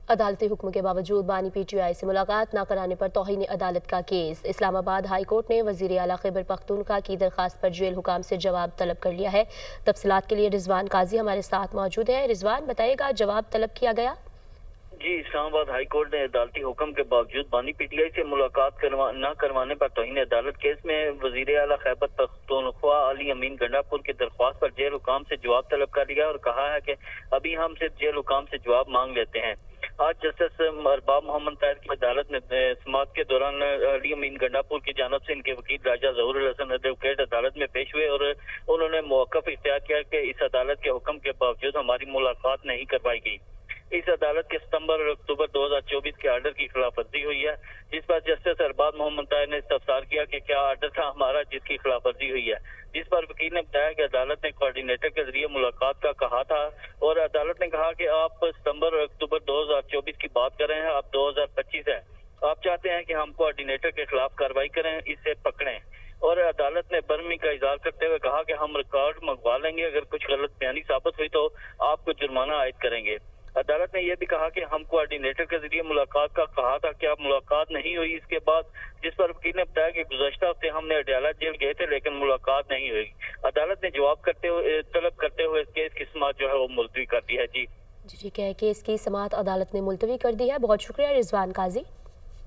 عدالتی حکم کے باوجود بانی پی ٹی آئی سے ملاقات نہ کرانے پر توہین عدالت کا کیس۔ اسلام آباد ہائی کورٹ نے وزیر اعلیٰ خیبر پختونخوا کی درخواست پر جیل حکام سے جواب طلب کر لیا ہے۔ تفصیلات کے لیے رضوان قاضی ہمارے ساتھ موجود ہیں۔ رضوان، بتائیے گا جواب طلب کیا گیا؟ جی، اسلام آباد ہائی کورٹ نے عدالتی حکم کے باوجود بانی پی ٹی آئی سے ملاقات نہ کروانے پر توہین عدالت کیس میں وزیر اعلیٰ خیبر پختونخوا علی امین گنڈا پور کی درخواست پر جیل حکام سے جواب طلب کر لیا اور کہا ہے کہ ابھی ہم صرف جیل حکام سے جواب مانگ لیتے ہیں۔ آج جسٹس ارباب محمد طاہر کی عدالت نے سماعت کے دوران علی امین گنڈا پور کی جانب سے ان کے وکیل راجہ ظہور الحسن ایڈوکیٹ عدالت میں پیش ہوئے اور انہوں نے موقف اختیار کیا کہ اس عدالت کے حکم کے باوجود ہماری ملاقات نہیں کروائی گئی۔ اس عدالت کے ستمبر اور اکتوبر 2024 کے آرڈر کی خلاف ورزی ہوئی ہے، جس پر جسٹس ارباب محمد طاہر نے استفسار کیا کہ کیا آرڈر تھا ہمارا جس کی خلاف ورزی ہوئی ہے، جس پر وکیل نے بتایا کہ عدالت نے کوارڈینیٹر کے ذریعے ملاقات کا کہا تھا اور عدالت نے کہا کہ آپ ستمبر اور اکتوبر 2024 کی بات کر رہے ہیں، اب 2025 ہے، آپ چاہتے ہیں کہ ہم کوارڈینیٹر کے خلاف کارروائی کریں، اسے پکڑیں۔ اور عدالت نے برہمی کا اظہار کرتے ہوئے کہا کہ ہم ریکارڈ منگوا لیں گے، اگر کچھ غلط بیانی ثابت ہوئی تو آپ کو جرمانہ عائد کریں گے۔ عدالت نے یہ بھی کہا کہ ہم کوارڈینیٹر کے ذریعے ملاقات کا کہا تھا کہ اب ملاقات نہیں ہوئی اس کے بعد، جس پر وکیل نے بتایا کہ گزشتہ ہفتے ہم نے اڈیالہ جیل گئے تھے لیکن ملاقات نہیں ہوئی۔ عدالت نے جواب طلب کرتے ہوئے اس کیس کی سماعت جو ہے وہ ملتوی کر دی ہے۔ جی ٹھیک ہے، کیس کی سماعت عدالت نے ملتوی کر دی ہے۔ بہت شکریہ رضوان قاضی۔